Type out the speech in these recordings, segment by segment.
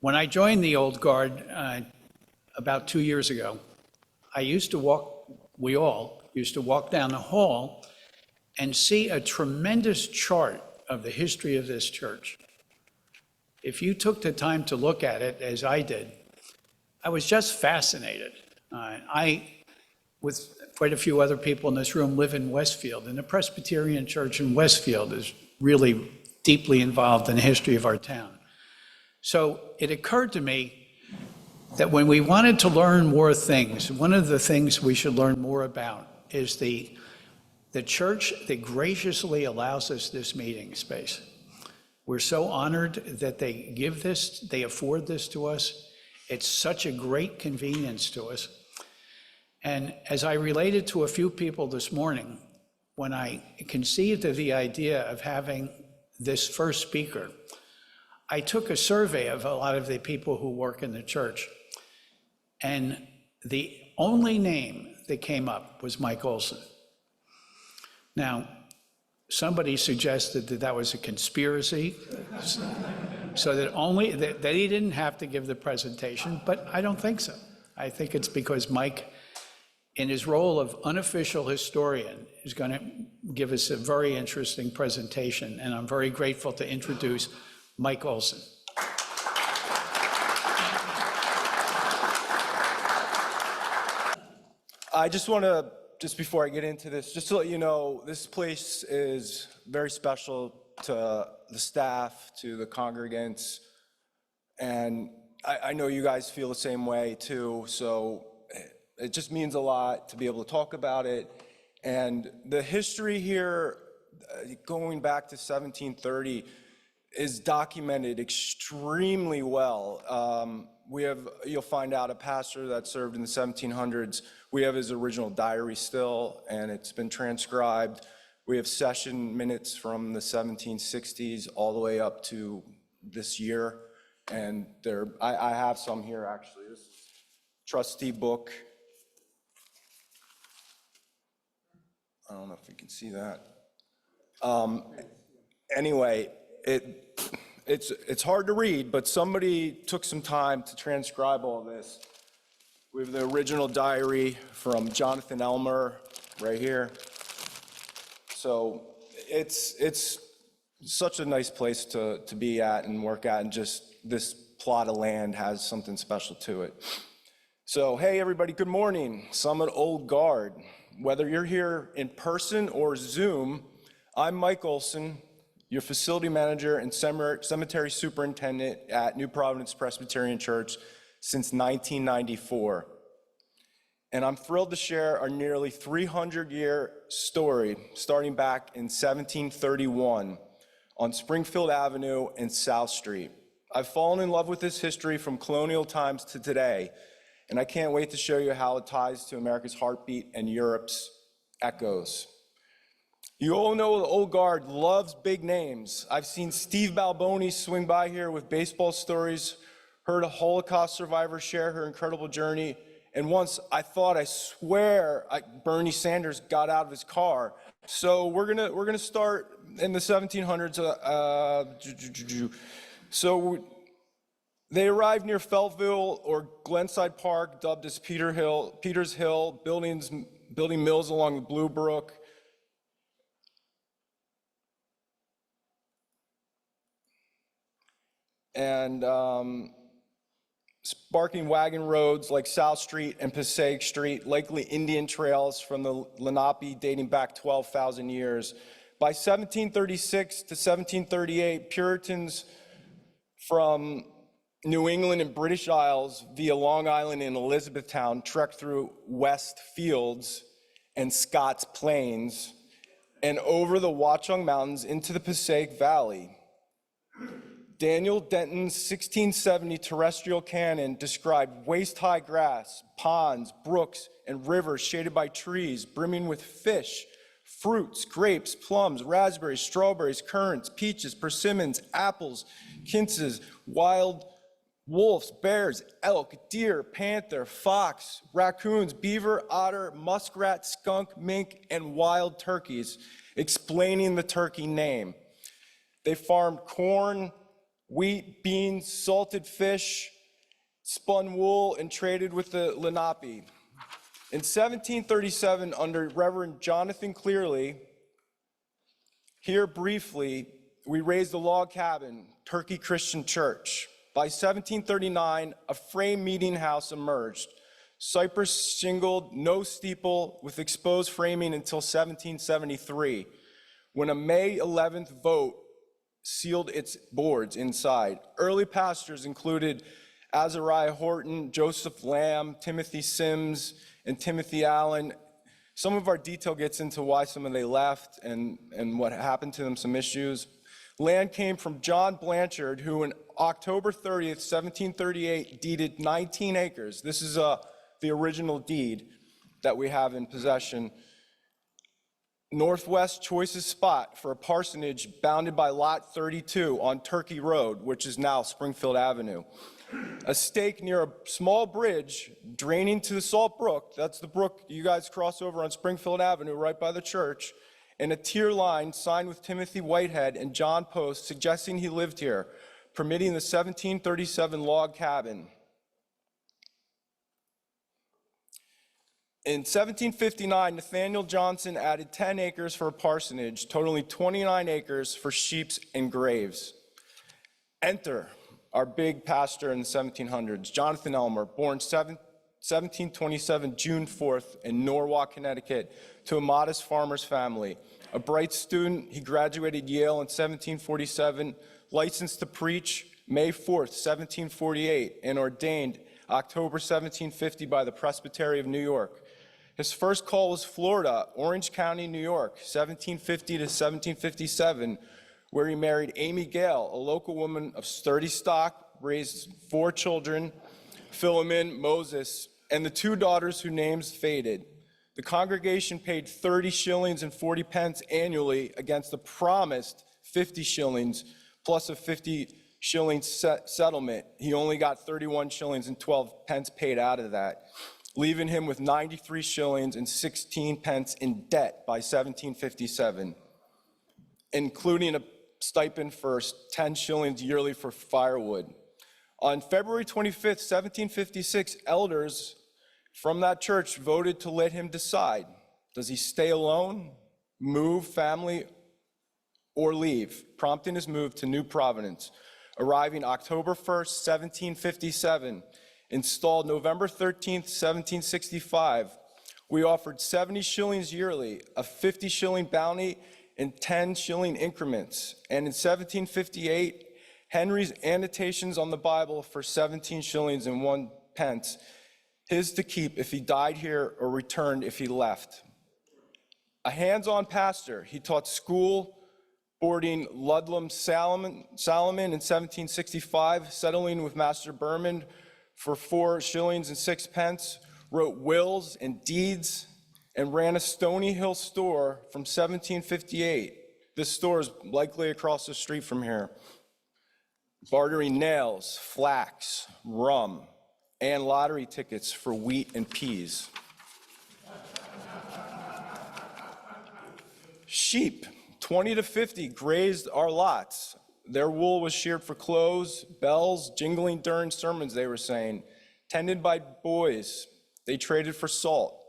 When I joined the Old Guard about 2 years ago, we all used to walk down the hall and see a tremendous chart of the history of this church. If you took the time to look at it, as I did, I was just fascinated. I, with quite a few other people in this room, live in Westfield, and the Presbyterian Church in Westfield is really deeply involved in the history of our town. So it occurred to me that when we wanted to learn more things, one of the things we should learn more about is the church that graciously allows us this meeting space. We're so honored that they afford this to us. It's such a great convenience to us. And as I related to a few people this morning, when I conceived of the idea of having this first speaker, I took a survey of a lot of the people who work in the church. And the only name that came up was Mike Ohlson. Now, somebody suggested that that was a conspiracy, so that he didn't have to give the presentation, but I don't think so. I think it's because Mike, in his role of unofficial historian, is going to give us a very interesting presentation, and I'm very grateful to introduce Mike Ohlson. I just want to, just before I get into this, just to let you know, this place is very special to the staff, to the congregants, and I know you guys feel the same way too, so it just means a lot to be able to talk about it. And the history here, going back to 1730, is documented extremely well. You'll find out a pastor that served in the 1700s. We have his original diary still, and it's been transcribed. We have session minutes from the 1760s all the way up to this year. And I have some here actually. This trustee book. I don't know if you can see that. Anyway, it's hard to read, but somebody took some time to transcribe all this. We have the original diary from Jonathan Elmer right here. So it's such a nice place to be at and work at, and just this plot of land has something special to it. So hey everybody, good morning. Summit Old Guard. Whether you're here in person or Zoom, I'm Mike Ohlson, your facility manager and cemetery superintendent at New Providence Presbyterian Church since 1994. And I'm thrilled to share our nearly 300-year story starting back in 1731 on Springfield Avenue and South Street. I've fallen in love with this history from colonial times to today, and I can't wait to show you how it ties to America's heartbeat and Europe's echoes. You all know the Old Guard loves big names. I've seen Steve Balboni swing by here with baseball stories, heard a Holocaust survivor share her incredible journey, and once I swear Bernie Sanders got out of his car. So we're gonna start in the 1700s. So they arrived near Feltville or Glenside Park, dubbed as Peters Hill, building mills along the Blue Brook. And sparking wagon roads like South Street and Passaic Street, likely Indian trails from the Lenape dating back 12,000 years. By 1736 to 1738, Puritans from New England and British Isles via Long Island and Elizabethtown trekked through West Fields and Scott's Plains and over the Watchung Mountains into the Passaic Valley. Daniel Denton's 1670 terrestrial canon described waist-high grass, ponds, brooks, and rivers shaded by trees brimming with fish, fruits, grapes, plums, raspberries, strawberries, currants, peaches, persimmons, apples, quinces, wild wolves, bears, elk, deer, panther, fox, raccoons, beaver, otter, muskrat, skunk, mink, and wild turkeys, explaining the turkey name. They farmed corn, wheat, beans, salted fish, spun wool, and traded with the Lenape. In 1737, under Reverend Jonathan Clearly, here briefly, we raised a log cabin, Turkey Christian Church. By 1739, a frame meeting house emerged, cypress shingled, no steeple, with exposed framing until 1773, when a May 11th vote sealed its boards inside. Early pastors included Azariah Horton, Joseph Lamb, Timothy Sims, and Timothy Allen. Some of our detail gets into why some of they left and what happened to them, some issues. Land came from John Blanchard, who on October 30th, 1738, deeded 19 acres. This is the original deed that we have in possession. Northwest choicest spot for a parsonage bounded by Lot 32 on Turkey Road, which is now Springfield Avenue. A stake near a small bridge draining to the Salt Brook, that's the brook you guys cross over on Springfield Avenue right by the church, and a tier line signed with Timothy Whitehead and John Post suggesting he lived here, permitting the 1737 log cabin. In 1759, Nathaniel Johnson added 10 acres for a parsonage, totaling 29 acres for sheep and graves. Enter our big pastor in the 1700s, Jonathan Elmer, born 1727, June 4th, in Norwalk, Connecticut, to a modest farmer's family. A bright student, he graduated Yale in 1747, licensed to preach May 4th, 1748, and ordained October 1750 by the Presbytery of New York. His first call was Florida, Orange County, New York, 1750 to 1757, where he married Amy Gale, a local woman of sturdy stock, raised 4 children, Philemon, Moses, and the 2 daughters whose names faded. The congregation paid 30 shillings and 40 pence annually against the promised 50 shillings plus a 50 shillings settlement. He only got 31 shillings and 12 pence paid out of that, leaving him with 93 shillings and 16 pence in debt by 1757, including a stipend for 10 shillings yearly for firewood. On February 25th, 1756, elders from that church voted to let him decide. Does he stay alone, move family, or leave? Prompting his move to New Providence, arriving October 1st, 1757, installed November 13th, 1765. We offered 70 shillings yearly, a 50 shilling bounty, in 10 shilling increments. And in 1758, Henry's annotations on the Bible for 17 shillings and 1 pence, his to keep if he died here or returned if he left. A hands-on pastor, he taught school, boarding Ludlam Salomon in 1765, settling with Master Berman for 4 shillings and 6 pence, wrote wills and deeds, and ran a Stony Hill store from 1758. This store is likely across the street from here. Bartering nails, flax, rum, and lottery tickets for wheat and peas. Sheep, 20 to 50, grazed our lots. Their wool was sheared for clothes, bells jingling during sermons, they were saying. Tended by boys, they traded for salt.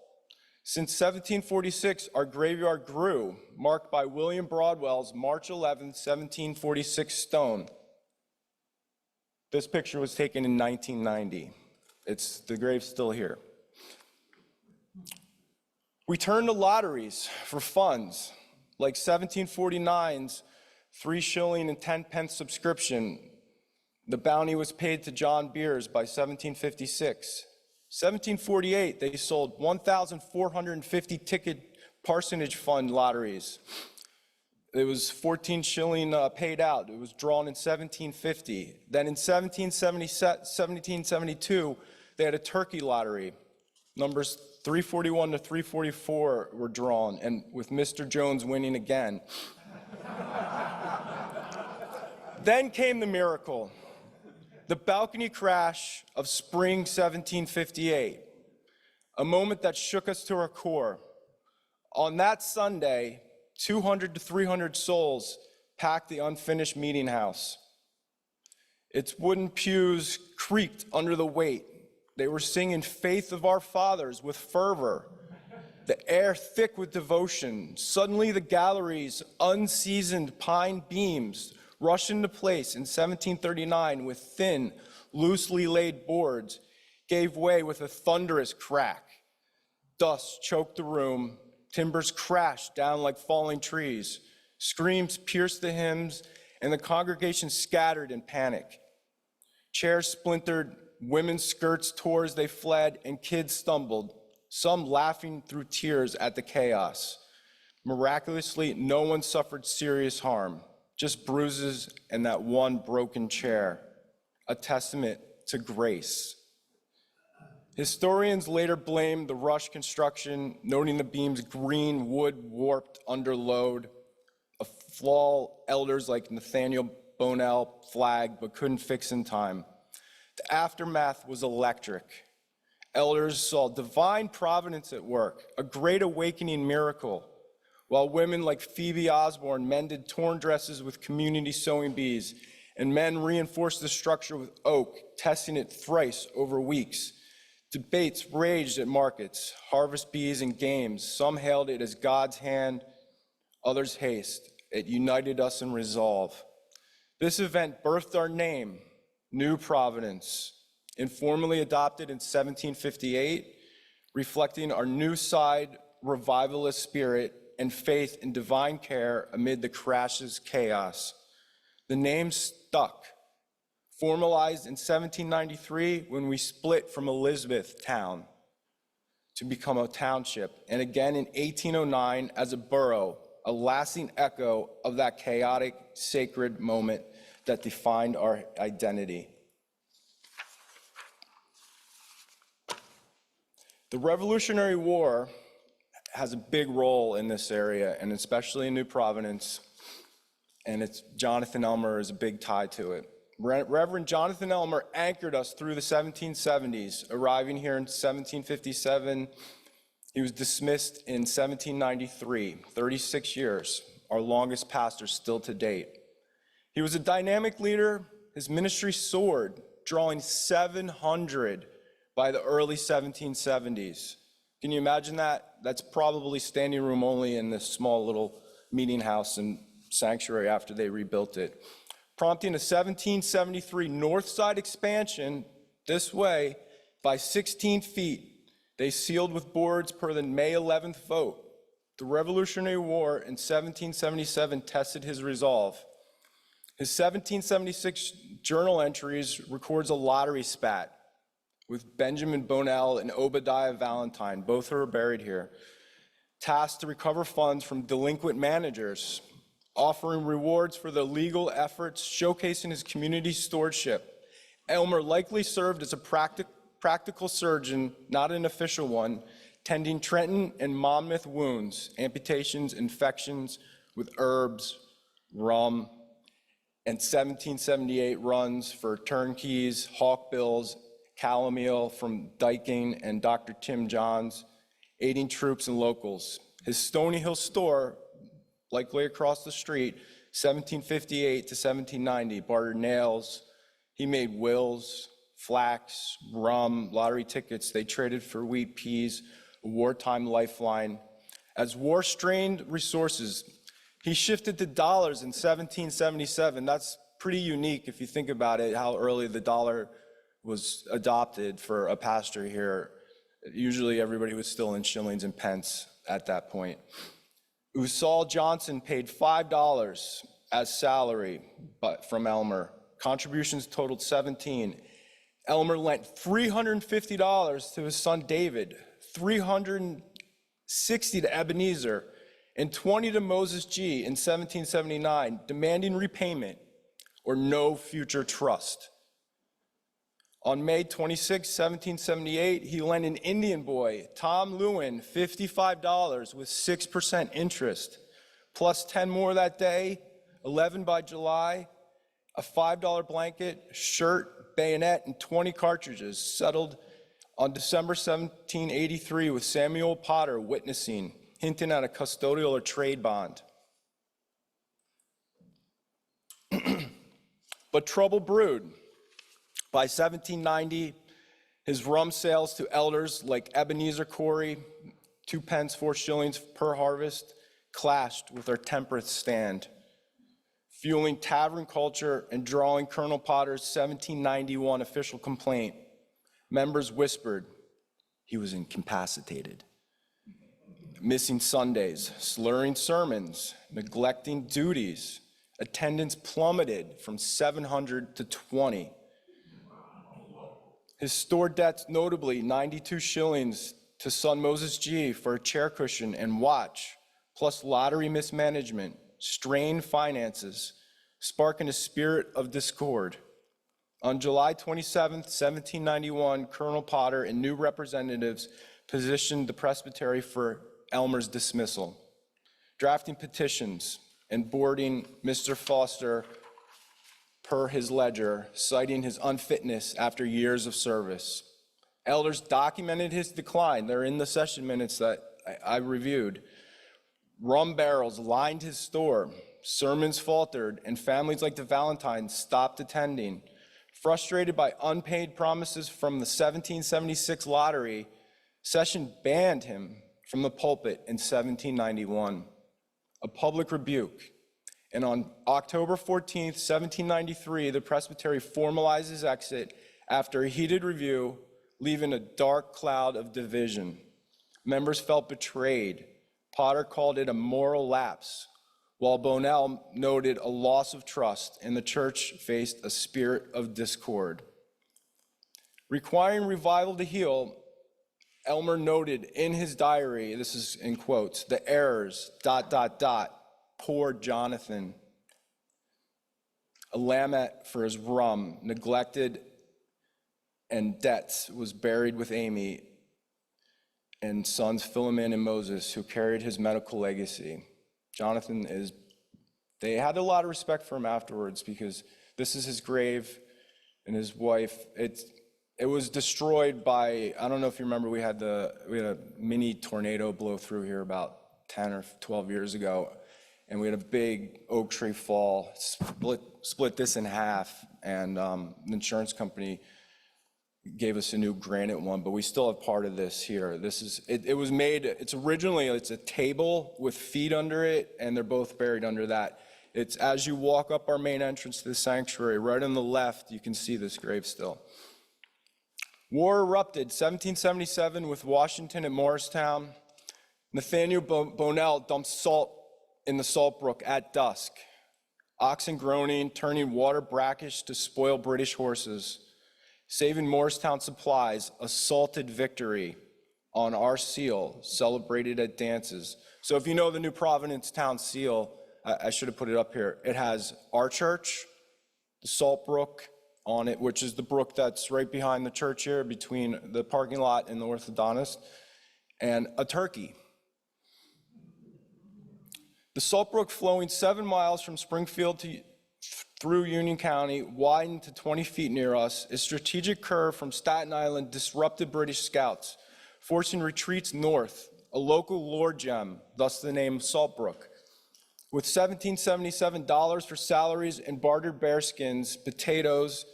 Since 1746, our graveyard grew, marked by William Broadwell's March 11, 1746 stone. This picture was taken in 1990. The grave's still here. We turned to lotteries for funds, like 1749's 3 shilling and 10 pence subscription. The bounty was paid to John Beers by 1756. 1748, they sold 1,450 ticket parsonage fund lotteries. It was 14 shilling paid out. It was drawn in 1750. Then in 1772, they had a turkey lottery. Numbers 341 to 344 were drawn, and with Mr. Jones winning again. Then came the miracle. The balcony crash of spring 1758, a moment that shook us to our core. On that Sunday, 200 to 300 souls packed the unfinished meeting house. Its wooden pews creaked under the weight. They were singing Faith of Our Fathers with fervor, the air thick with devotion. Suddenly the gallery's unseasoned pine beams rushed into place in 1739 with thin, loosely laid boards, gave way with a thunderous crack. Dust choked the room, timbers crashed down like falling trees, screams pierced the hymns, and the congregation scattered in panic. Chairs splintered, women's skirts tore as they fled, and kids stumbled, some laughing through tears at the chaos. Miraculously, no one suffered serious harm, just bruises and that one broken chair, a testament to grace. Historians later blamed the rush construction, noting the beam's green wood warped under load, a flaw elders like Nathaniel Bonell flagged but couldn't fix in time. The aftermath was electric. Elders saw divine providence at work, a great awakening miracle, while women like Phoebe Osborne mended torn dresses with community sewing bees, and men reinforced the structure with oak, testing it thrice over weeks. Debates raged at markets, harvest bees and games. Some hailed it as God's hand, others haste. It united us in resolve. This event birthed our name, New Providence, informally adopted in 1758, reflecting our New Side revivalist spirit and faith in divine care amid the crash's chaos. The name stuck, formalized in 1793 when we split from Elizabethtown to become a township, and again in 1809 as a borough, a lasting echo of that chaotic, sacred moment that defined our identity. The Revolutionary War has a big role in this area, and especially in New Providence, and Jonathan Elmer is a big tie to it. Reverend Jonathan Elmer anchored us through the 1770s, arriving here in 1757. He was dismissed in 1793, 36 years, our longest pastor still to date. He was a dynamic leader. His ministry soared, drawing 700 by the early 1770s. Can you imagine that? That's probably standing room only in this small little meeting house and sanctuary after they rebuilt it. Prompting a 1773 north side expansion this way by 16 feet. They sealed with boards per the May 11th vote. The Revolutionary War in 1777 tested his resolve. His 1776 journal entries records a lottery spat with Benjamin Bonell and Obadiah Valentine, both are buried here, tasked to recover funds from delinquent managers, offering rewards for their legal efforts, showcasing his community stewardship. Elmer likely served as a practical surgeon, not an official one, tending Trenton and Monmouth wounds, amputations, infections with herbs, rum, and 1778 runs for turnkeys, hawkbills, calomel from Dyking and Dr. Tim Johns, aiding troops and locals. His Stony Hill store, likely across the street, 1758 to 1790, bartered nails. He made wills, flax, rum, lottery tickets. They traded for wheat, peas, a wartime lifeline. As war strained resources, he shifted to dollars in 1777. That's pretty unique if you think about it, how early the dollar was adopted for a pastor here. Usually everybody was still in shillings and pence at that point. Usal Johnson paid $5 as salary from Elmer. Contributions totaled $17. Elmer lent $350 to his son David, $360 to Ebenezer, and $20 to Moses G. in 1779, demanding repayment or no future trust. On May 26, 1778, he lent an Indian boy, Tom Lewin, $55 with 6% interest, plus 10 more that day, 11 by July, a $5 blanket, shirt, bayonet, and 20 cartridges, settled on December 1783 with Samuel Potter witnessing, hinting at a custodial or trade bond. But trouble brewed. By 1790, his rum sales to elders like Ebenezer Corey, 2 pence, 4 shillings per harvest, clashed with our temperance stand, fueling tavern culture and drawing Colonel Potter's 1791 official complaint. Members whispered he was incapacitated, missing Sundays, slurring sermons, neglecting duties. Attendance plummeted from 700 to 20. His store debts, notably 92 shillings to son Moses G. for a chair cushion and watch, plus lottery mismanagement, strained finances, sparking a spirit of discord. On July 27, 1791, Colonel Potter and new representatives petitioned the presbytery for Elmer's dismissal, drafting petitions and boarding Mr. Foster per his ledger, citing his unfitness after years of service. Elders documented his decline. They're in the session minutes that I reviewed. Rum barrels lined his store, sermons faltered, and families like the Valentines stopped attending. Frustrated by unpaid promises from the 1776 lottery, Session banned him from the pulpit in 1791, a public rebuke. And on October 14th, 1793, the presbytery formalized his exit after a heated review, leaving a dark cloud of division. Members felt betrayed. Potter called it a moral lapse, while Bonnell noted a loss of trust, and the church faced a spirit of discord. Requiring revival to heal, Elmer noted in his diary, this is in quotes, the errors, ... poor Jonathan, a Lamette for his rum, neglected and debts, was buried with Amy and sons Philemon and Moses, who carried his medical legacy. Jonathan they had a lot of respect for him afterwards because this is his grave and his wife. It was destroyed by, I don't know if you remember, we had a mini tornado blow through here about 10 or 12 years ago, and we had a big oak tree fall, split this in half, and the insurance company gave us a new granite one, but we still have part of this here. It was made, it's a table with feet under it, and they're both buried under that. It's as you walk up our main entrance to the sanctuary, right on the left, you can see this grave still. War erupted 1777 with Washington at Morristown. Nathaniel Bonnell dumped salt in the salt brook at dusk. Oxen groaning, turning water brackish to spoil British horses. Saving Morristown supplies, assaulted victory on our seal, celebrated at dances. So if you know the new Providence town seal, I should have put it up here. It has our church, the salt brook on it, which is the brook that's right behind the church here between the parking lot and the orthodontist, and a turkey. The salt brook, flowing 7 miles from Springfield through Union County, widened to 20 feet near us. A strategic curve from Staten Island disrupted British scouts, forcing retreats north, a local lore gem, thus the name Salt Brook. With $1777 for salaries and bartered bearskins, potatoes,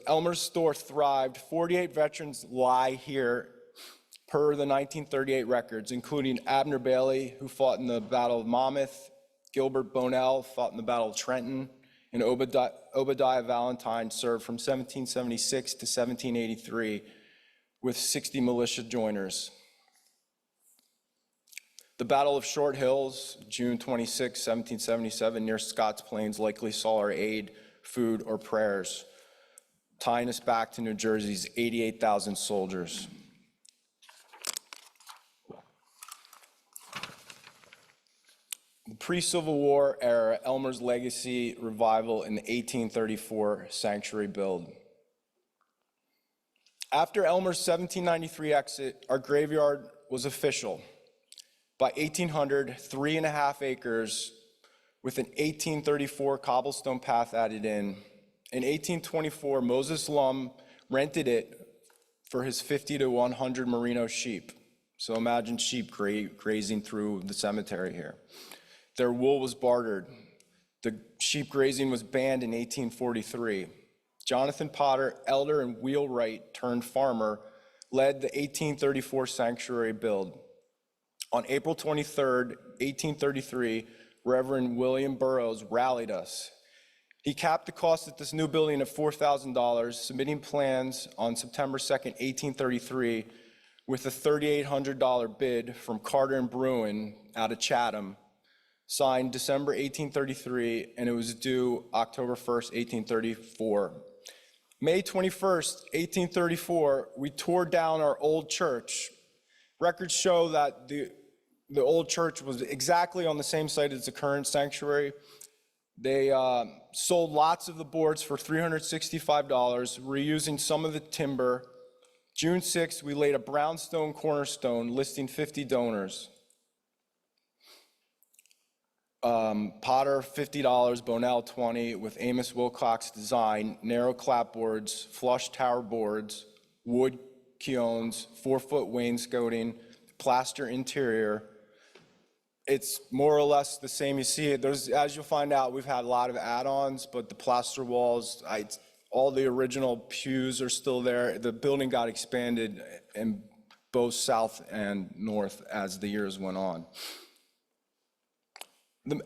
Elmer's store thrived. 48 veterans lie here per the 1938 records, including Abner Bailey, who fought in the Battle of Monmouth, Gilbert Bonnell fought in the Battle of Trenton, and Obadiah Valentine served from 1776 to 1783 with 60 militia joiners. The Battle of Short Hills, June 26, 1777, near Scott's Plains, likely saw our aid, food, or prayers, tying us back to New Jersey's 88,000 soldiers. The pre-Civil War era, Elmer's legacy revival in the 1834 sanctuary build. After Elmer's 1793 exit, our graveyard was official. By 1800, 3.5 acres with an 1834 cobblestone path added in. In 1824, Moses Lum rented it for his 50 to 100 merino sheep. So imagine sheep grazing through the cemetery here. Their wool was bartered. The sheep grazing was banned in 1843. Jonathan Potter, elder and wheelwright turned farmer, led the 1834 sanctuary build. On April 23rd, 1833, Reverend William Burroughs rallied us. He capped the cost of this new building at $4,000, submitting plans on September 2nd, 1833, with a $3,800 bid from Carter and Bruin out of Chatham, signed December 1833, and it was due October 1st, 1834. May 21st, 1834, we tore down our old church. Records show that the old church was exactly on the same site as the current sanctuary. They sold lots of the boards for $365, reusing some of the timber. June 6th, we laid a brownstone cornerstone listing 50 donors. Potter, $50, Bonell, $20, with Amos Wilcox design, narrow clapboards, flush tower boards, wood quoins, 4-foot wainscoting, plaster interior. It's more or less the same. You see it. As you'll find out, we've had a lot of add-ons, but the plaster walls, all the original pews are still there. The building got expanded in both south and north as the years went on.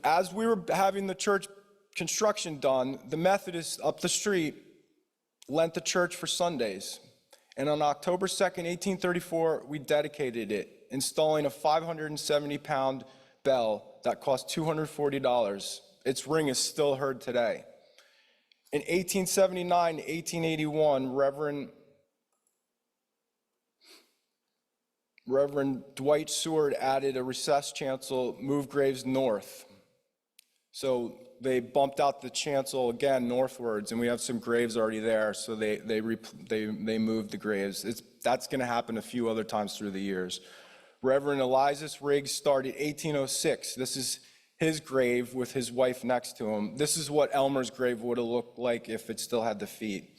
As we were having the church construction done, the Methodists up the street lent the church for Sundays. And on October 2nd, 1834, we dedicated it, installing a 570-pound bell that cost $240. Its ring is still heard today. In 1879 to 1881, Reverend Dwight Seward added a recessed chancel, moved graves north. So they bumped out the chancel again northwards, and we have some graves already there, so they moved the graves. That's going to happen a few other times through the years. Reverend Elias Riggs started 1806. This is his grave with his wife next to him. This is what Elmer's grave would have looked like if it still had the feet.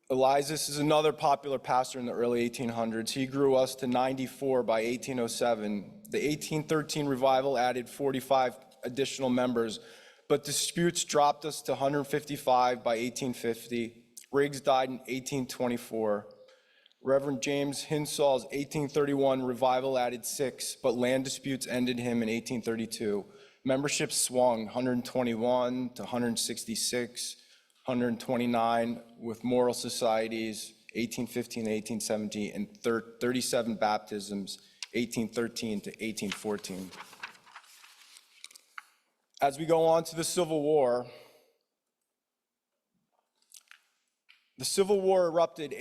Elias is another popular pastor in the early 1800s. He grew us to 94 by 1807. The 1813 revival added 45 additional members, but disputes dropped us to 155 by 1850. Riggs died in 1824. Reverend James Hinsall's 1831 revival added 6, but land disputes ended him in 1832. Membership swung 121 to 166, 129 with moral societies, 1815 to 1817, and 37 baptisms, 1813 to 1814. As we go on to the Civil War, the Civil War erupted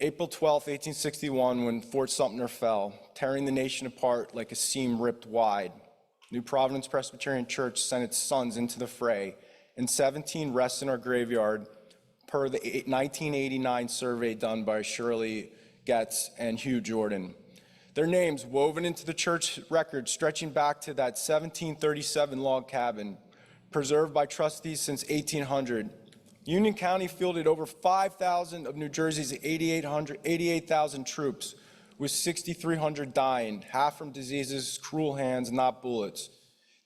April 12, 1861, when Fort Sumter fell, tearing the nation apart like a seam ripped wide. New Providence Presbyterian Church sent its sons into the fray, and 17 rest in our graveyard per the 1989 survey done by Shirley Getz and Hugh Jordan. Their names woven into the church record stretching back to that 1737 log cabin, preserved by trustees since 1800. Union County fielded over 5,000 of New Jersey's 88,000 troops, with 6,300 dying, half from diseases, cruel hands, not bullets.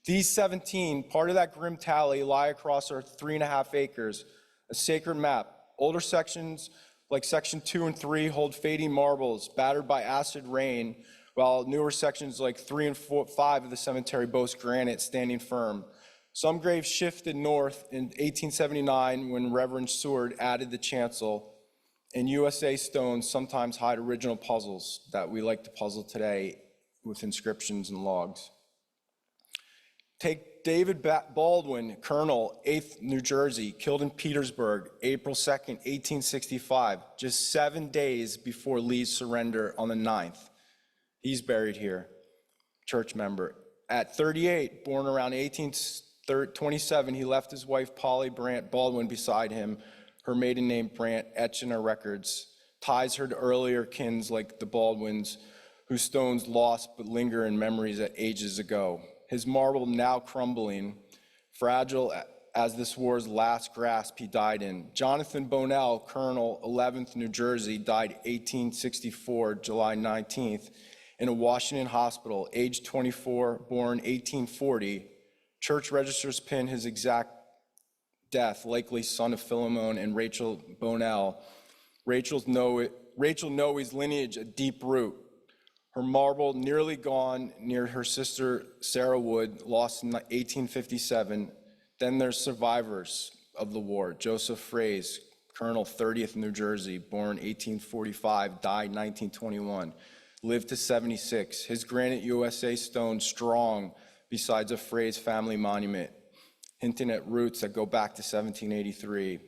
These 17, part of that grim tally, lie across our 3.5 acres, a sacred map. Older sections, like section 2 and 3, hold fading marbles, battered by acid rain, while newer sections like 3 and 5 of the cemetery boast granite standing firm. Some graves shifted north in 1879 when Reverend Seward added the chancel, and USA stones sometimes hide original puzzles that we like to puzzle today with inscriptions and logs. Take David Baldwin, Colonel, 8th New Jersey, killed in Petersburg, April 2nd, 1865, just 7 days before Lee's surrender on the 9th. He's buried here, church member. At 38, born around 1827, he left his wife, Polly Brant Baldwin, beside him. Her maiden name, Brant, etched in her records, ties her to earlier kins like the Baldwins, whose stones lost but linger in memories at ages ago. His marble now crumbling, fragile as this war's last grasp he died in. Jonathan Bonell, Colonel, 11th New Jersey, died 1864, July 19th, in a Washington hospital, age 24, born 1840. Church registers pin his exact death, likely son of Philemon and Rachel Bonell. Rachel Noe's lineage a deep root. Her marble nearly gone near her sister Sarah Wood, lost in 1857. Then there's survivors of the war. Joseph Fraze, Colonel, 30th New Jersey, born 1845, died 1921, lived to 76. His granite USA stone strong besides a Fraze family monument, hinting at roots that go back to 1783.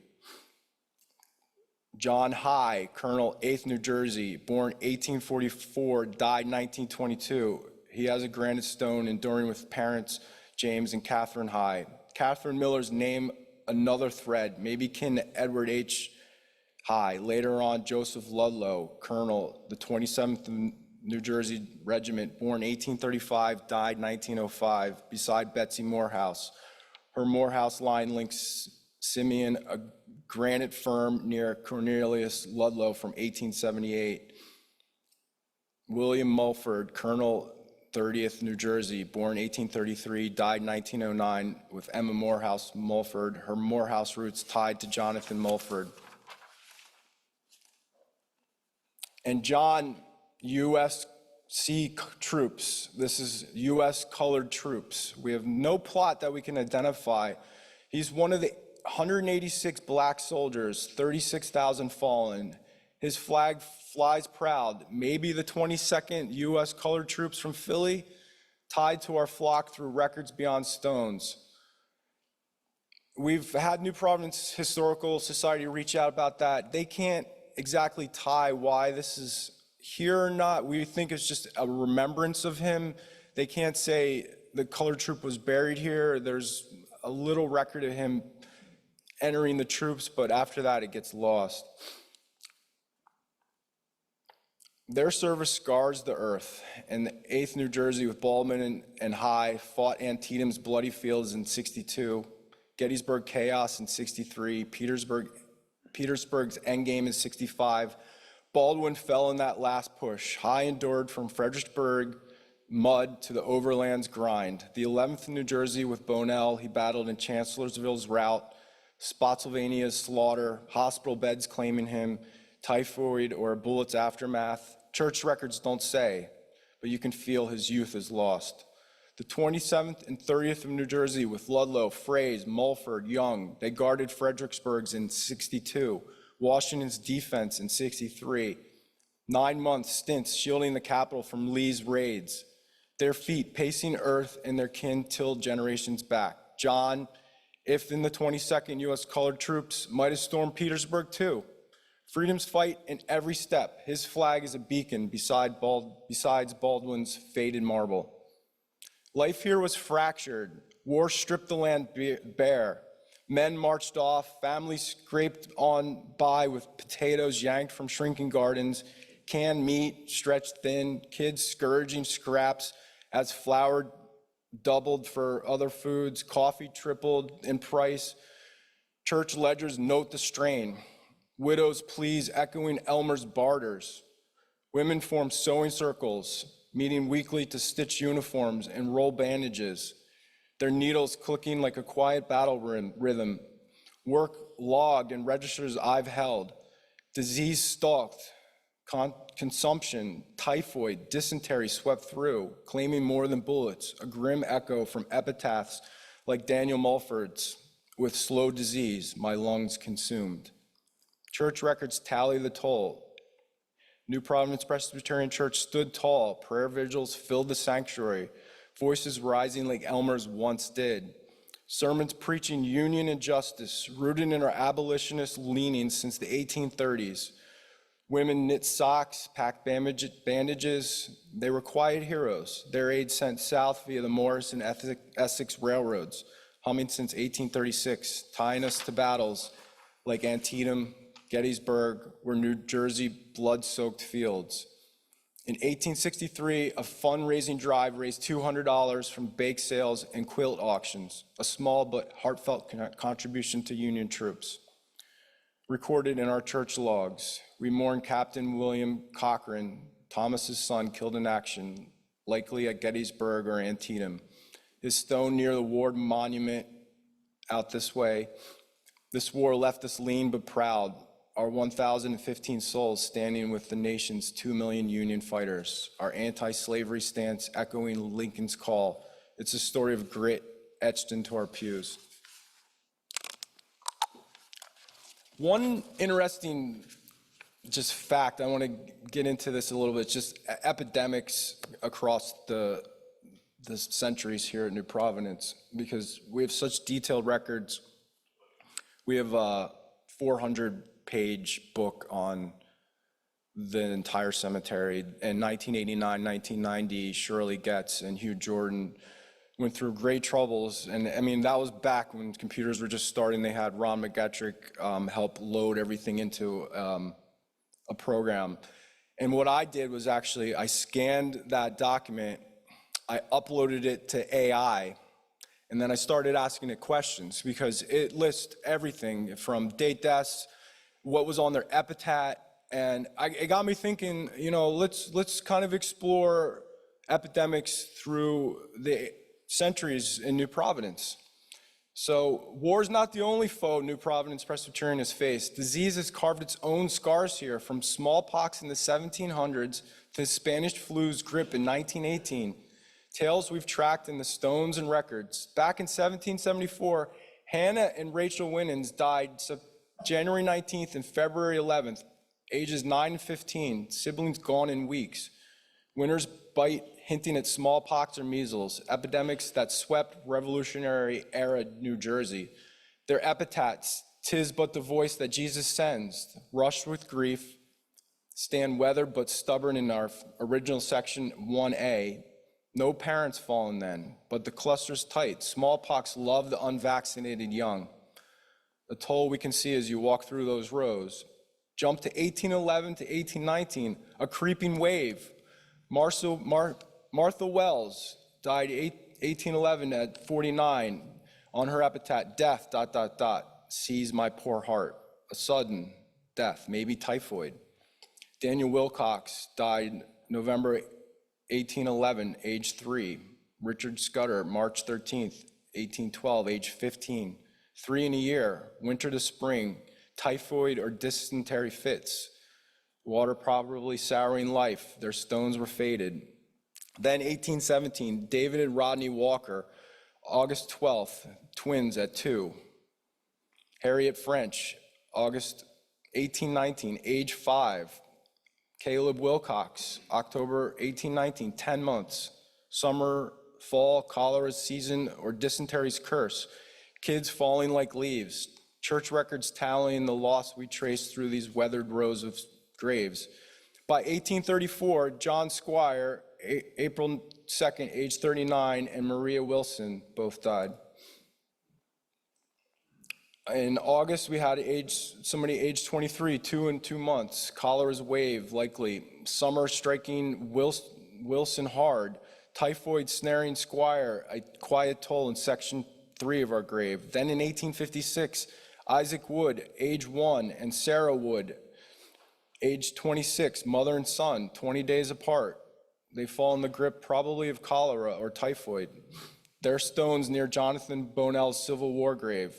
John High, Colonel, 8th New Jersey, born 1844, died 1922. He has a granite stone enduring with parents James and Catherine High. Catherine Miller's name, another thread, maybe kin to Edward H. High. Later on, Joseph Ludlow, Colonel, the 27th New Jersey Regiment, born 1835, died 1905, beside Betsy Morehouse. Her Morehouse line links Simeon, a granite firm near Cornelius Ludlow from 1878. William Mulford, Colonel, 30th New Jersey, born 1833, died 1909, with Emma Morehouse Mulford, her Morehouse roots tied to Jonathan Mulford. And John, USC troops. This is US colored troops. We have no plot that we can identify. He's one of the 186 black soldiers, 36,000 fallen. His flag flies proud. Maybe the 22nd US colored troops from Philly, tied to our flock through records beyond stones. We've had New Providence Historical Society reach out about that. They can't exactly tie why this is here or not. We think it's just a remembrance of him. They can't say the colored troop was buried here. There's a little record of him entering the troops, but after that it gets lost. Their service scars the earth, and the 8th New Jersey with Baldwin and High fought Antietam's bloody fields in 62, Gettysburg chaos in 63, Petersburg's endgame in 65. Baldwin fell in that last push. High endured from Fredericksburg mud to the overland's grind. The 11th New Jersey with Bonell, he battled in Chancellorsville's rout, Spotsylvania's slaughter, hospital beds claiming him, typhoid or a bullet's aftermath. Church records don't say, but you can feel his youth is lost. The 27th and 30th of New Jersey with Ludlow, Fraze, Mulford, Young, they guarded Fredericksburg's in 62, Washington's defense in 63, 9-month stints shielding the capital from Lee's raids. Their feet pacing earth and their kin till generations back. John, if in the 22nd U.S. colored troops, might have stormed Petersburg too. Freedom's fight in every step. His flag is a beacon besides Baldwin's faded marble. Life here was fractured. War stripped the land bare. Men marched off, families scraped on by with potatoes yanked from shrinking gardens, canned meat stretched thin, kids scourging scraps as flour doubled for other foods, coffee tripled in price. Church ledgers note the strain. Widows' pleas echoing Elmer's barters. Women form sewing circles, meeting weekly to stitch uniforms and roll bandages, their needles clicking like a quiet battle rhythm. Work logged in registers I've held. Disease stalked, consumption, typhoid, dysentery swept through, claiming more than bullets, a grim echo from epitaphs like Daniel Mulford's, with slow disease, my lungs consumed. Church records tally the toll. New Providence Presbyterian Church stood tall. Prayer vigils filled the sanctuary, voices rising like Elmer's once did. Sermons preaching union and justice, rooted in our abolitionist leanings since the 1830s. Women knit socks, packed bandages. They were quiet heroes. Their aid sent south via the Morris and Essex railroads, humming since 1836, tying us to battles like Antietam, Gettysburg, were New Jersey blood-soaked fields. In 1863, a fundraising drive raised $200 from bake sales and quilt auctions, a small but heartfelt contribution to Union troops. Recorded in our church logs, we mourn Captain William Cochran, Thomas's son, killed in action, likely at Gettysburg or Antietam. His stone near the Ward Monument out this way This war left us lean but proud, our 1,015 souls standing with the nation's 2 million Union fighters, our anti-slavery stance echoing Lincoln's call. It's a story of grit etched into our pews. One interesting just fact, I want to get into this a little bit, just epidemics across the centuries here at New Providence, because we have such detailed records. We have a 400-page book on the entire cemetery. In 1989, 1990, Shirley Getz and Hugh Jordan went through great troubles. And I mean, that was back when computers were just starting. They had Ron McGetrick help load everything into a program. And what I did was actually, I scanned that document, I uploaded it to AI, and then I started asking it questions because it lists everything from date, deaths, what was on their epitaph, and it got me thinking, you know, let's kind of explore epidemics through the centuries in New Providence. So war is not the only foe New Providence Presbyterian has faced. Disease has carved its own scars here, from smallpox in the 1700s to Spanish flu's grip in 1918. Tales we've tracked in the stones and records. Back in 1774, Hannah and Rachel Winans died January 19th and February 11th, ages 9 and 15, siblings gone in weeks. Winter's bite hinting at smallpox or measles, epidemics that swept Revolutionary-era New Jersey. Their epitaphs, "'Tis but the voice that Jesus sends," "Rushed with grief," "Stand weather but stubborn" in our original section 1A. No parents fallen then, but the cluster's tight. Smallpox loved the unvaccinated young. A toll we can see as you walk through those rows. Jump to 1811 to 1819, a creeping wave. Martha Wells died 1811 at 49. On her epitaph, "Death, ... seize my poor heart." A sudden death, maybe typhoid. Daniel Wilcox died November 1811, age 3. Richard Scudder, March 13th, 1812, age 15. 3 in a year, winter to spring, typhoid or dysentery fits. Water probably souring life, their stones were faded. Then 1817, David and Rodney Walker, August 12th, twins at 2. Harriet French, August 1819, age 5. Caleb Wilcox, October 1819, 10 months. Summer, fall, cholera season, or dysentery's curse. Kids falling like leaves. Church records tallying the loss we trace through these weathered rows of graves. By 1834, John Squire, April 2nd, age 39, and Maria Wilson both died. In August, we had somebody age 23, 2 and 2 months. Cholera's wave, likely. Summer striking Wilson hard. Typhoid snaring Squire, a quiet toll in section 3 of our grave. Then in 1856, Isaac Wood, age 1, and Sarah Wood, age 26, mother and son, 20 days apart. They fall in the grip probably of cholera or typhoid. Their stones near Jonathan Bonell's Civil War grave.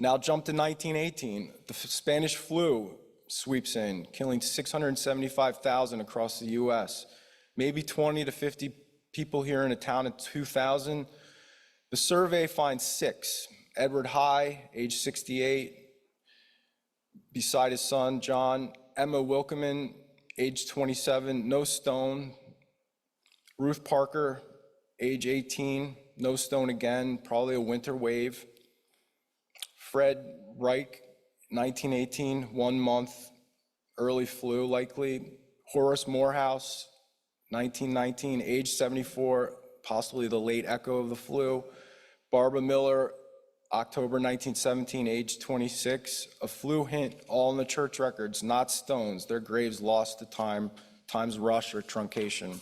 Now jump to 1918. The Spanish flu sweeps in, killing 675,000 across the U.S. Maybe 20 to 50 people here in a town of 2,000. The survey finds 6. Edward High, age 68, beside his son, John. Emma Wilkeman, age 27, no stone. Ruth Parker, age 18, no stone again, probably a winter wave. Fred Reich, 1918, 1 month, early flu likely. Horace Morehouse, 1919, age 74, possibly the late echo of the flu. Barbara Miller, October 1917, age 26, a flu hint, all in the church records, not stones, their graves lost to time's rush or truncation.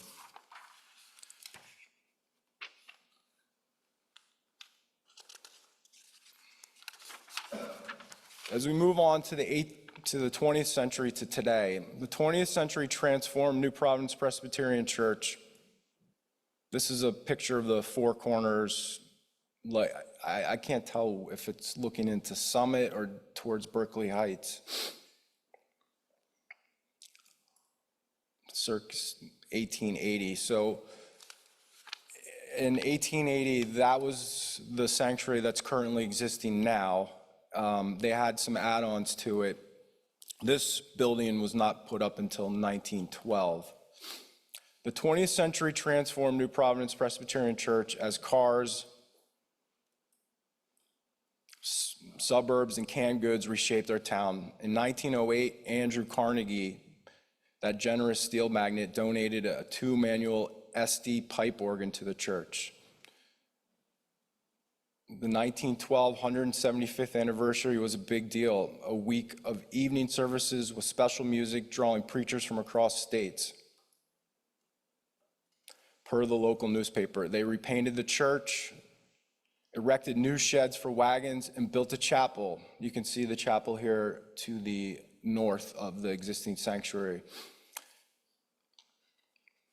As we move on to the 20th century to today, the 20th century transformed New Providence Presbyterian Church. This is a picture of the four corners like, I can't tell if it's looking into Summit or towards Berkeley Heights. Circa 1880. So in 1880, that was the sanctuary that's currently existing now. They had some add-ons to it. This building was not put up until 1912. The 20th century transformed New Providence Presbyterian Church as cars, suburbs, and canned goods reshaped our town. In 1908, Andrew Carnegie, that generous steel magnate, donated a 2-manual SD pipe organ to the church. The 1912 175th anniversary was a big deal, a week of evening services with special music drawing preachers from across states. Per the local newspaper, they repainted the church, erected new sheds for wagons, and built a chapel. You can see the chapel here to the north of the existing sanctuary.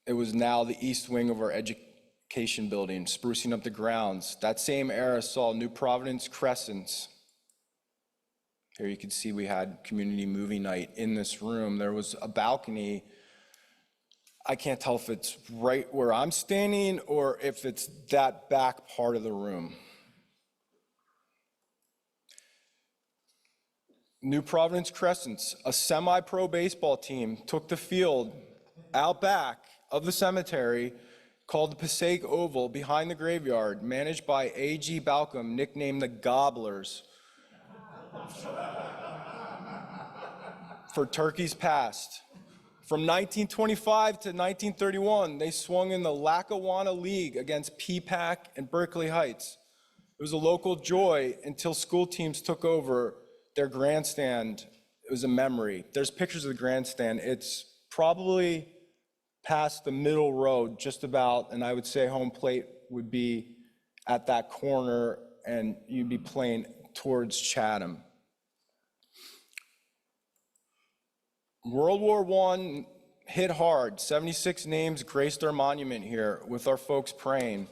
It was now the east wing of our education building, sprucing up the grounds. That same era saw New Providence Crescents. Here you can see we had community movie night in this room. There was a balcony. I can't tell if it's right where I'm standing or if it's that back part of the room. New Providence Crescents, a semi-pro baseball team, took the field out back of the cemetery called the Passaic Oval behind the graveyard, managed by A.G. Balcom, nicknamed the Gobblers, for turkeys past. From 1925 to 1931, they swung in the Lackawanna League against Peapack and Berkeley Heights. It was a local joy until school teams took over their grandstand. It was a memory. There's pictures of the grandstand. It's probably past the middle road, just about, and I would say home plate would be at that corner, and you'd be playing towards Chatham. World War I hit hard. 76 names graced our monument here, with our folks praying,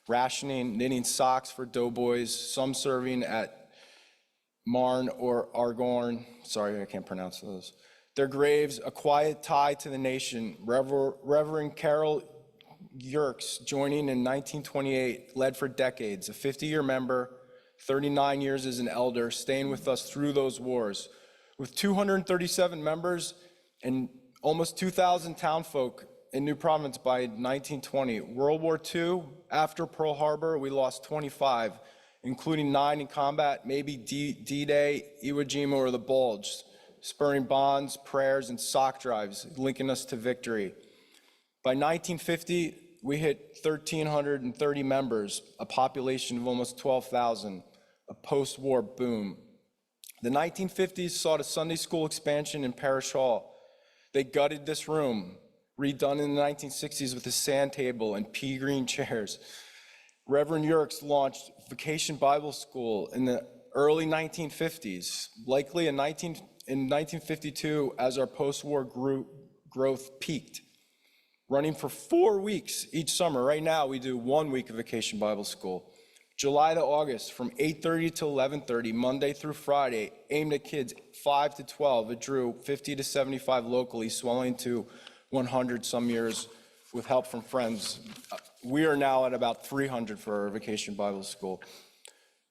rationing, knitting socks for doughboys, some serving at Marne or Argonne. Sorry, I can't pronounce those. Their graves, a quiet tie to the nation. Reverend Carol Yerkes, joining in 1928, led for decades, a 50-year member, 39 years as an elder, staying with us through those wars. With 237 members and almost 2,000 townfolk in New Providence by 1920. World War II, after Pearl Harbor, we lost 25, including 9 in combat, maybe D-Day, Iwo Jima, or the Bulge, spurring bonds, prayers, and sock drives, linking us to victory. By 1950, we hit 1,330 members, a population of almost 12,000, a post-war boom. The 1950s saw the Sunday school expansion in Parish Hall. They gutted this room, redone in the 1960s with a sand table and pea green chairs. Reverend Yerkes launched Vacation Bible School in the early 1950s, likely in 1952 as our post-war growth peaked, running for 4 weeks each summer. Right now, we do 1 week of Vacation Bible School. July to August, from 8:30 to 11:30, Monday through Friday, aimed at kids 5 to 12. It drew 50 to 75 locally, swelling to 100 some years with help from friends. We are now at about 300 for our Vacation Bible School.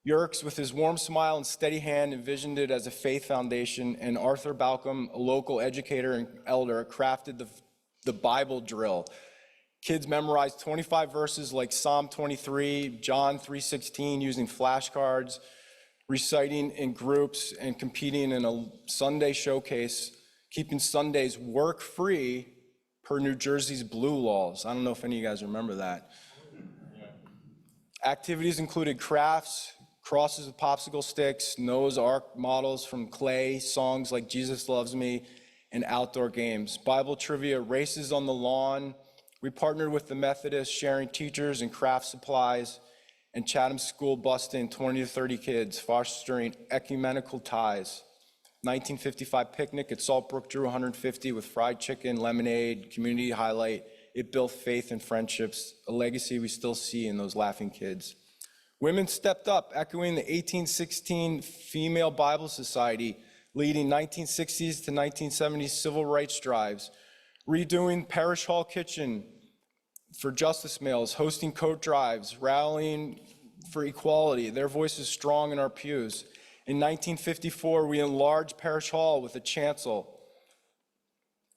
Yerkes, with his warm smile and steady hand, envisioned it as a faith foundation, and Arthur Balcom, a local educator and elder, crafted the Bible drill. Kids memorized 25 verses like Psalm 23, John 3:16, using flashcards, reciting in groups, and competing in a Sunday showcase, keeping Sundays work-free per New Jersey's blue laws. I don't know if any of you guys remember that. Activities included crafts, crosses with popsicle sticks, Noah's Ark models from clay, songs like Jesus Loves Me, and outdoor games. Bible trivia, races on the lawn. We partnered with the Methodists, sharing teachers and craft supplies, and Chatham School bused in 20 to 30 kids, fostering ecumenical ties. 1955 picnic at Saltbrook drew 150 with fried chicken, lemonade, community highlight. It built faith and friendships, a legacy we still see in those laughing kids. Women stepped up, echoing the 1816 Female Bible Society, leading 1960s to 1970s civil rights drives, redoing Parish Hall Kitchen for justice males, hosting coat drives, rallying for equality. Their voice is strong in our pews. In 1954, we enlarged Parish Hall with a chancel.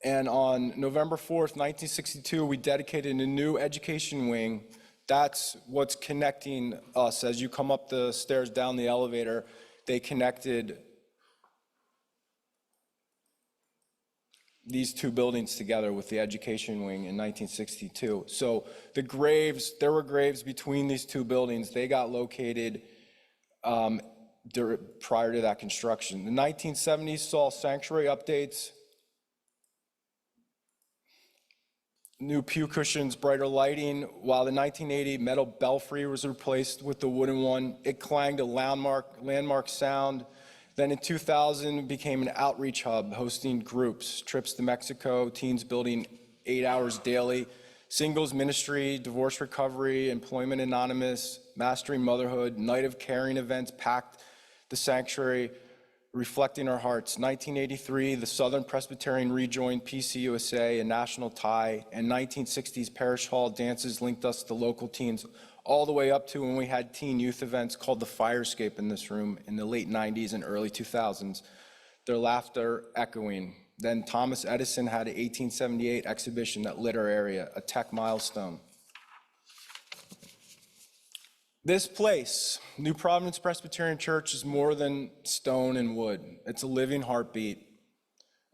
And on November 4th, 1962, we dedicated a new education wing. That's what's connecting us. As you come up the stairs, down the elevator, they connected these two buildings together with the education wing in 1962. So there were graves between these two buildings. They got located prior to that construction. The 1970s saw sanctuary updates, new pew cushions, brighter lighting, while the 1980 metal belfry was replaced with the wooden one. It clanged a landmark sound. Then in 2000, it became an outreach hub, hosting groups, trips to Mexico, teens building 8 hours daily, singles ministry, divorce recovery, employment anonymous, mastering motherhood, night of caring events packed the sanctuary, reflecting our hearts. 1983, the Southern Presbyterian rejoined PCUSA, a national tie, and 1960s Parish Hall dances linked us to local teens, all the way up to when we had teen youth events called the Firescape in this room in the late 90s and early 2000s, their laughter echoing. Then Thomas Edison had an 1878 exhibition that lit our area, a tech milestone. This place, New Providence Presbyterian Church, is more than stone and wood. It's a living heartbeat,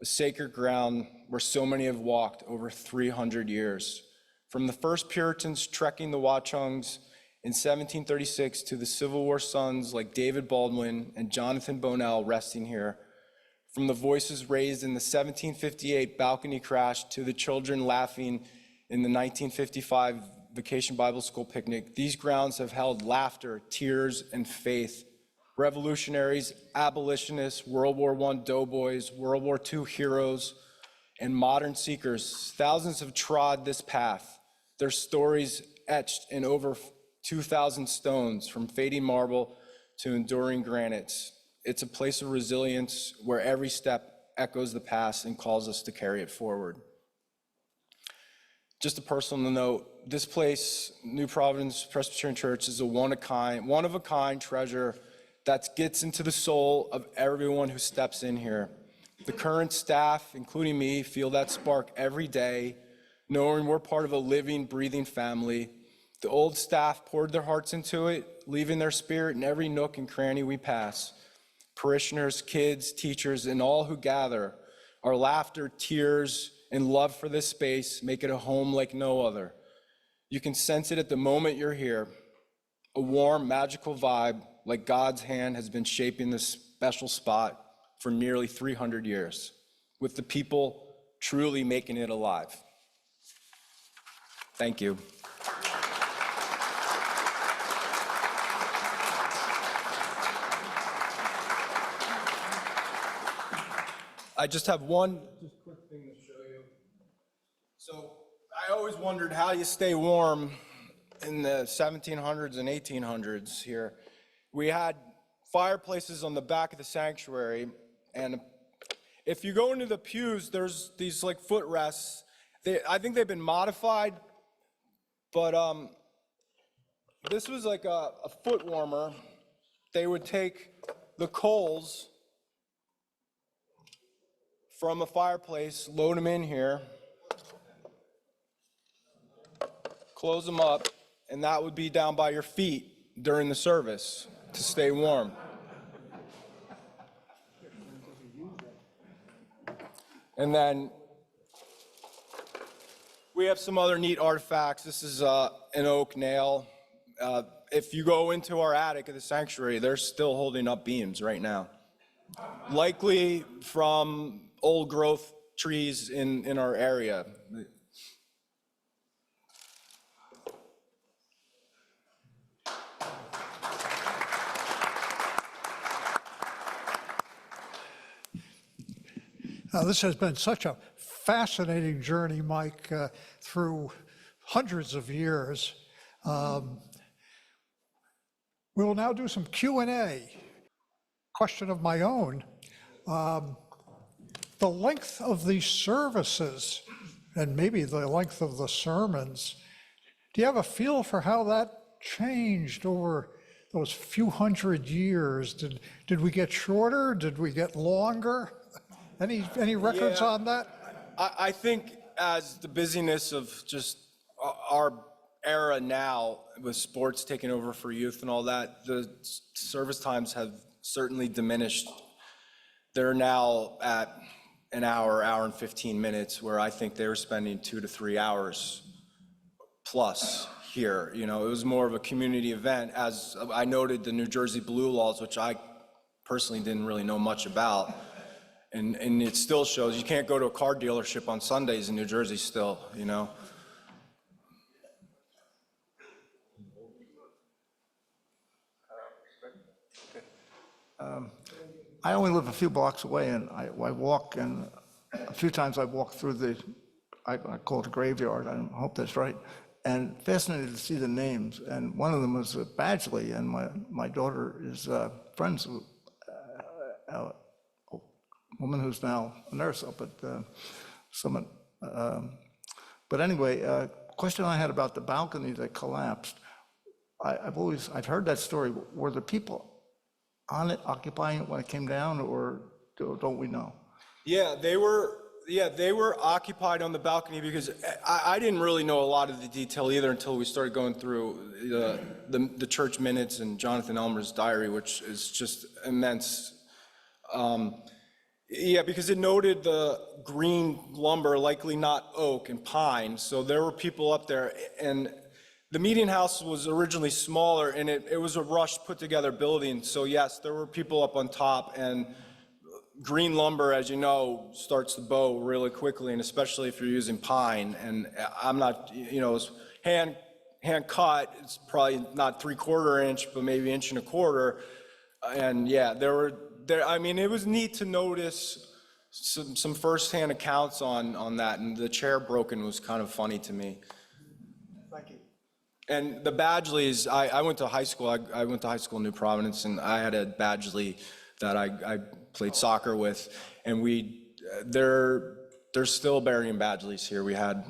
a sacred ground where so many have walked over 300 years. From the first Puritans trekking the Watchungs in 1736 to the Civil War sons like David Baldwin and Jonathan Bonell resting here, from the voices raised in the 1758 balcony crash to the children laughing in the 1955 Vacation Bible School picnic, these grounds have held laughter, tears, and faith. Revolutionaries, abolitionists, World War I doughboys, World War II heroes, and modern seekers, thousands have trod this path, their stories etched in over 2,000 stones, from fading marble to enduring granites. It's a place of resilience where every step echoes the past and calls us to carry it forward. Just a personal note, this place, New Providence Presbyterian Church, is a one-of-a-kind treasure that gets into the soul of everyone who steps in here. The current staff, including me, feel that spark every day, knowing we're part of a living, breathing family. The old staff poured their hearts into it, leaving their spirit in every nook and cranny we pass. Parishioners, kids, teachers, and all who gather, our laughter, tears, and love for this space make it a home like no other. You can sense it at the moment you're here, a warm, magical vibe like God's hand has been shaping this special spot for nearly 300 years, with the people truly making it alive. Thank you. I just have one quick thing to show you. So I always wondered how you stay warm in the 1700s and 1800s here. We had fireplaces on the back of the sanctuary, and if you go into the pews, there's these like footrests. I think they've been modified, but this was like a foot warmer. They would take the coals from a fireplace, load them in here, close them up, and that would be down by your feet during the service to stay warm. And then we have some other neat artifacts. This is an oak nail. If you go into our attic of the sanctuary, they're still holding up beams right now. Likely from old growth trees in our area. This has been such a fascinating journey, Mike, through hundreds of years. We will now do some Q&A. Question of my own. The length of the services and maybe the length of the sermons, do you have a feel for how that changed over those few hundred years? Did we get shorter? Did we get longer? Any records Yeah. on that? I think as the busyness of just our era now, with sports taking over for youth and all that, the service times have certainly diminished. They're now at an hour and 15 minutes, where I think they were spending 2 to 3 hours plus here. You know, it was more of a community event. As I noted, the New Jersey Blue laws, which I personally didn't really know much about, and it still shows you can't go to a car dealership on Sundays in New Jersey still, you know. I only live a few blocks away, and I walk, and a few times I walk through I call it a graveyard, I hope that's right, and fascinated to see the names. And one of them was Badgley, and my daughter is friends with a woman who's now a nurse up at Summit. But anyway, question I had about the balcony that collapsed. I've heard that story. Were the people on it occupying it when it came down, or don't we know? Yeah, they were occupied on the balcony, because I didn't really know a lot of the detail either until we started going through the church minutes and Jonathan Elmer's diary, which is just immense. Yeah, because it noted the green lumber, likely not oak and pine, so there were people up there. And the meeting house was originally smaller, and it was a rushed, put-together building. So yes, there were people up on top, and green lumber, as you know, starts to bow really quickly, and especially if you're using pine. And I'm not, you know, it's hand cut. It's probably not 3/4 inch, but maybe 1.25 inches. And yeah, I mean, it was neat to notice some firsthand accounts on that, and the chair broken was kind of funny to me. Thank you. And the Badgleys, I went to high school. I went to high school in New Providence, and I had a Badgley that I played soccer with, and they're still burying Badgleys here. We had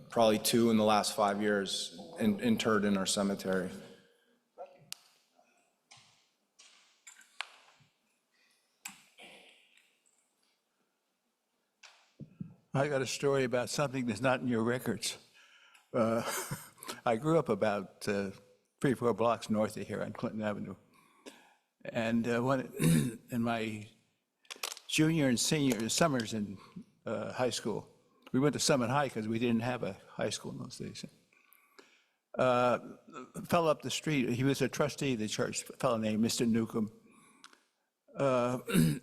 probably 2 in the last 5 years interred in our cemetery. I got a story about something that's not in your records. I grew up about 3 or 4 blocks north of here on Clinton Avenue. And in my junior and senior summers in high school, we went to Summit High because we didn't have a high school in those days. A fellow up the street, he was a trustee of the church, a fellow named Mr. Newcomb,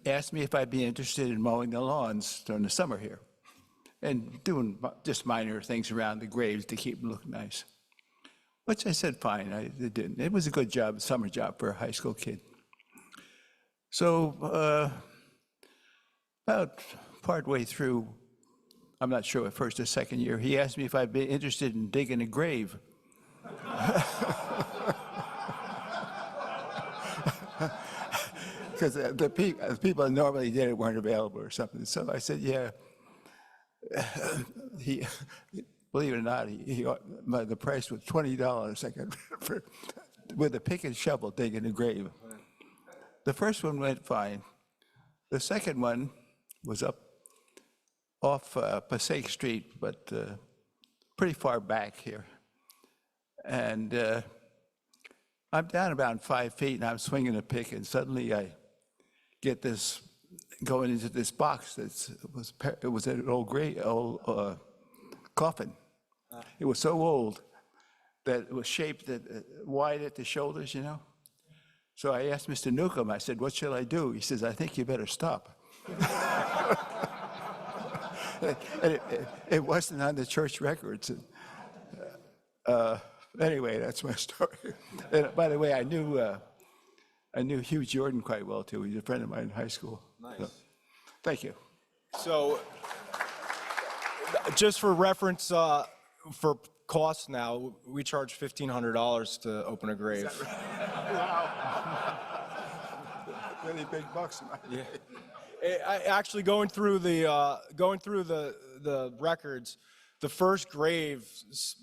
asked me if I'd be interested in mowing the lawns during the summer here and doing just minor things around the graves to keep them looking nice. Which I said, fine, I didn't. It was a good job, a summer job for a high school kid. So about partway through, I'm not sure, first or second year, he asked me if I'd be interested in digging a grave. Because the people that normally did it weren't available or something. So I said, yeah. He, believe it or not, the price was $20 I could, with a pick and shovel digging a grave. The first one went fine. The second one was up off Passaic Street, but pretty far back here. And I'm down about 5 feet, and I'm swinging a pick, and suddenly I get this going into this box it was an old coffin. It was so old that it was shaped wide at the shoulders, you know. So I asked Mr. Newcomb, I said, what shall I do? He says, I think you better stop. And it wasn't on the church records. Anyway, that's my story. And by the way, I knew Hugh Jordan quite well, too. He's a friend of mine in high school. Nice. So, thank you. So, just for reference, for costs now, we charge $1,500 to open a grave. Really big bucks. Actually, going through the records, the first grave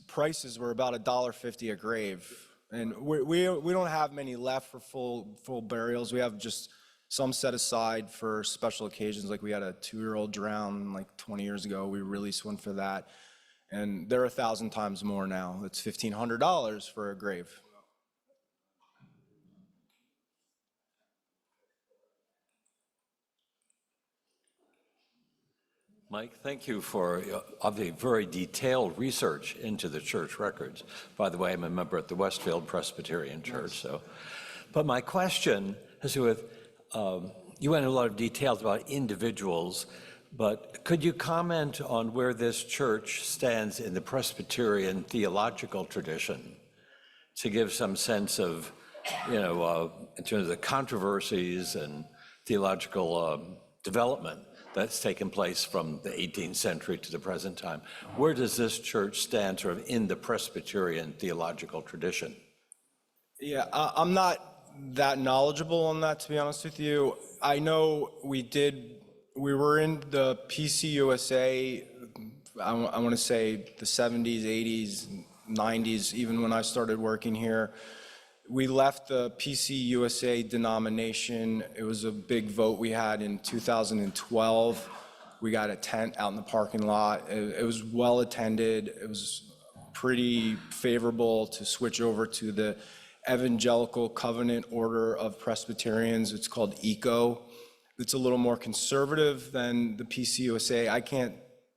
prices were about $1.50 a grave, and we don't have many left for full burials. We have just some set aside for special occasions, like we had a 2-year-old drown like 20 years ago. We released one for that, and they're 1,000 times more now. It's $1,500 for a grave. Mike, thank you for the very detailed research into the church records. By the way, I'm a member at the Westfield Presbyterian Church. But my question has to do with, you went into a lot of details about individuals, but could you comment on where this church stands in the Presbyterian theological tradition to give some sense of, in terms of the controversies and theological development that's taken place from the 18th century to the present time? Where does this church stand sort of in the Presbyterian theological tradition? Yeah, I'm not that knowledgeable on that, to be honest with you. I know we were in the PCUSA, I want to say the 70s, 80s, 90s, even when I started working here. We left the PCUSA denomination. It was a big vote we had in 2012. We got a tent out in the parking lot. It was well attended. It was pretty favorable to switch over to the Evangelical Covenant Order of Presbyterians. It's called ECO. It's a little more conservative than the PCUSA. I can't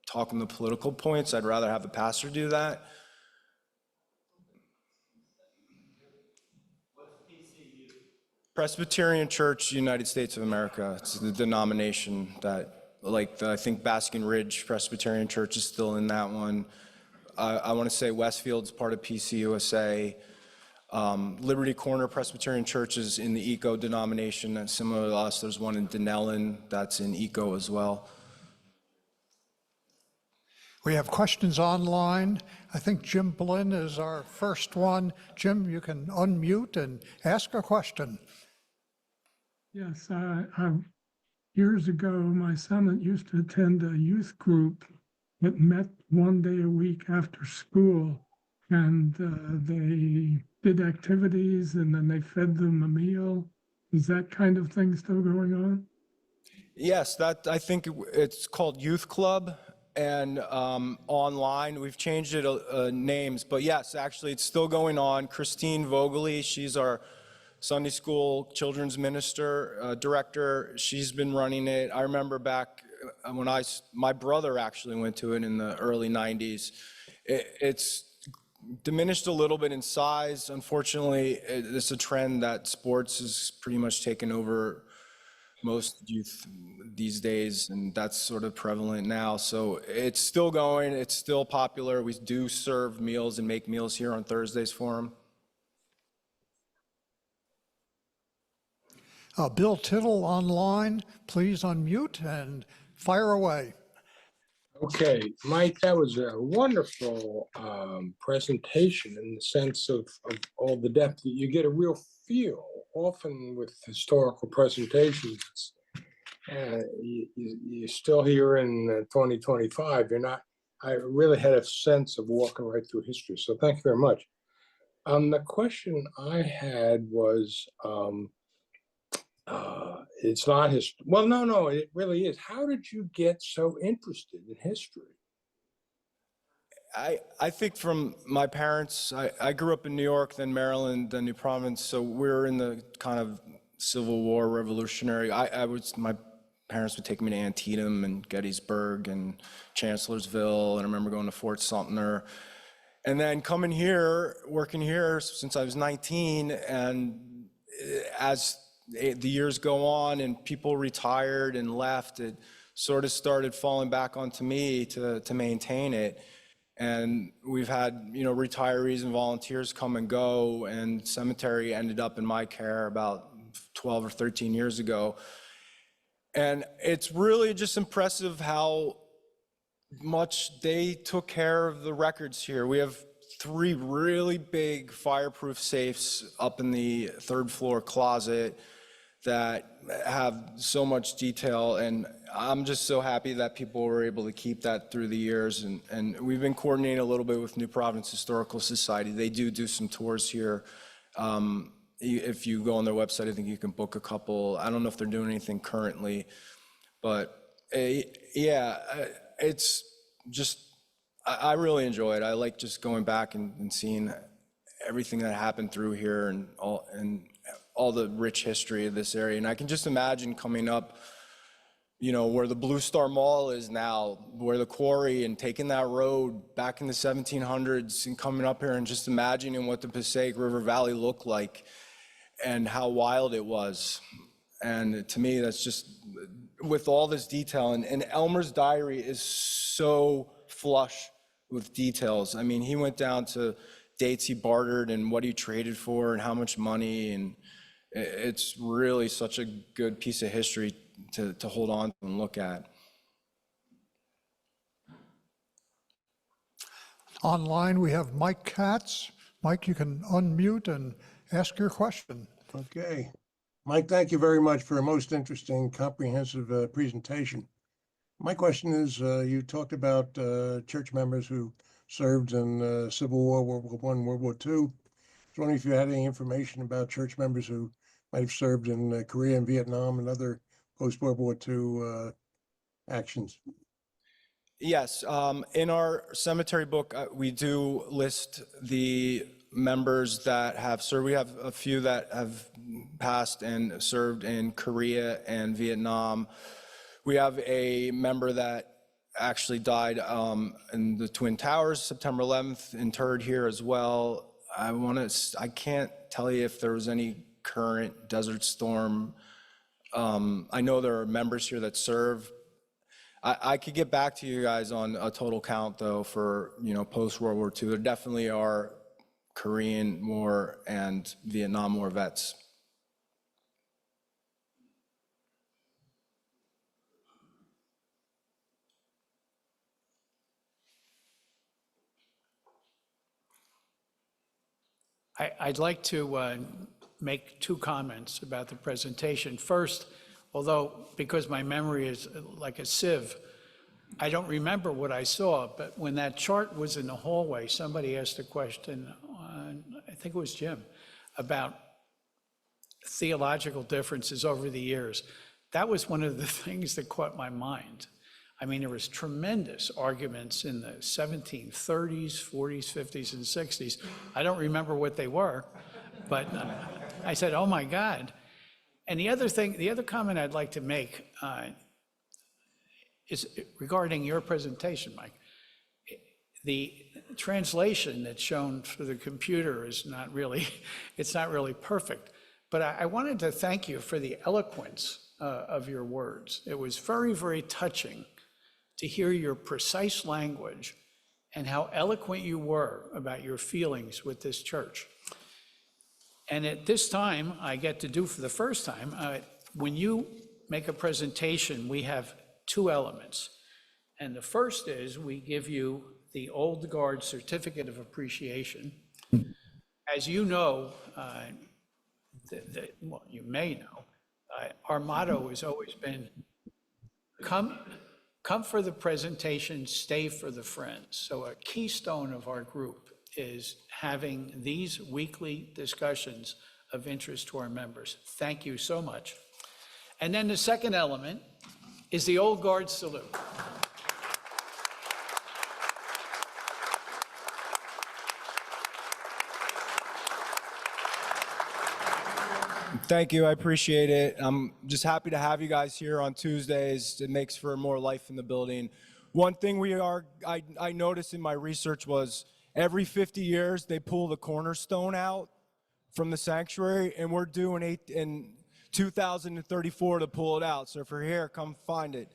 talk on the political points. I'd rather have a pastor do that. Presbyterian Church, United States of America. It's the denomination that, I think Baskin Ridge Presbyterian Church is still in that one. I want to say Westfield's part of PCUSA. Liberty Corner Presbyterian Church is in the ECO denomination, and similar to us, there's one in Denellen that's in ECO as well. We have questions online. I think Jim Blinn is our first one. Jim, you can unmute and ask a question. Yes, years ago, my son used to attend a youth group that met one day a week after school, and they did activities and then they fed them a meal. Is that kind of thing still going on? Yes, I think it's called Youth Club, and online we've changed it names, but yes, actually it's still going on. Christine Vogely, she's our Sunday school children's minister, director. She's been running it. I remember back when my brother actually went to it in the early 90s. It's diminished a little bit in size. Unfortunately, it's a trend that sports has pretty much taken over most youth these days, and that's sort of prevalent now. So it's still going, it's still popular. We do serve meals and make meals here on Thursdays for them. Bill Tittle online, please unmute and fire away. Okay, Mike, that was a wonderful presentation in the sense of all the depth. You get a real feel. Often with historical presentations, you're still here in 2025. I really had a sense of walking right through history. So thank you very much. The question I had was, it's not history. Well, no, it really is. How did you get so interested in history? I think from my parents, I grew up in New York, then Maryland, then New Providence. So we're in the kind of Civil War, Revolutionary. My parents would take me to Antietam and Gettysburg and Chancellorsville, and I remember going to Fort Sumter. And then coming here, working here since I was 19, and as the years go on and people retired and left, it sort of started falling back onto me to maintain it. And we've had, retirees and volunteers come and go, and cemetery ended up in my care about 12 or 13 years ago. And it's really just impressive how much they took care of the records here. We have 3 really big fireproof safes up in the 3rd floor closet that have so much detail, and I'm just so happy that people were able to keep that through the years. And we've been coordinating a little bit with New Providence Historical Society. They do some tours here. If you go on their website, I think you can book a couple. I don't know if they're doing anything currently, but yeah, it's just, I really enjoy it. I like just going back and seeing everything that happened through here and all the rich history of this area. And I can just imagine coming up, you know, where the Blue Star Mall is now, where the quarry, and taking that road back in the 1700s and coming up here and just imagining what the Passaic River Valley looked like and how wild it was. And to me, that's just, with all this detail, and Elmer's diary is so flush with details. I mean, he went down to dates he bartered and what he traded for and how much money, and it's really such a good piece of history to hold on to and look at. Online, we have Mike Katz. Mike, you can unmute and ask your question. Okay. Mike, thank you very much for a most interesting, comprehensive presentation. My question is, you talked about church members who served in Civil War, World War I, World War II. I was wondering if you had any information about church members who might have served in Korea and Vietnam and other post-World War II actions. Yes, in our cemetery book, we do list the members that have served. We have a few that have passed and served in Korea and Vietnam. We have a member that actually died in the Twin Towers, September 11th, interred here as well. I can't tell you if there was any current Desert Storm. I know there are members here that serve. I could get back to you guys on a total count, though, for, you know, post-World War II. There definitely are Korean War and Vietnam War vets. I'd like to make 2 comments about the presentation. First, although because my memory is like a sieve, I don't remember what I saw, but when that chart was in the hallway, somebody asked a question, I think it was Jim, about theological differences over the years. That was one of the things that caught my mind. I mean, there was tremendous arguments in the 1730s, 40s, 50s, and 60s. I don't remember what they were, but I said, oh my God. And the other comment I'd like to make is regarding your presentation, Mike. The translation that's shown through the computer is not really, it's not really perfect. But I wanted to thank you for the eloquence of your words. It was very, very touching to hear your precise language and how eloquent you were about your feelings with this church. And at this time, I get to do for the first time, when you make a presentation, we have 2 elements. And the first is we give you the Old Guard Certificate of Appreciation. As you know, well, you may know, our motto has always been, come for the presentation, stay for the friends. So a keystone of our group is having these weekly discussions of interest to our members. Thank you so much. And then the second element is the Old Guard salute. Thank you, I appreciate it. I'm just happy to have you guys here on Tuesdays. It makes for more life in the building. One thing I noticed in my research was every 50 years they pull the cornerstone out from the sanctuary, and we're due in 2034 to pull it out. So if you're here, come find it.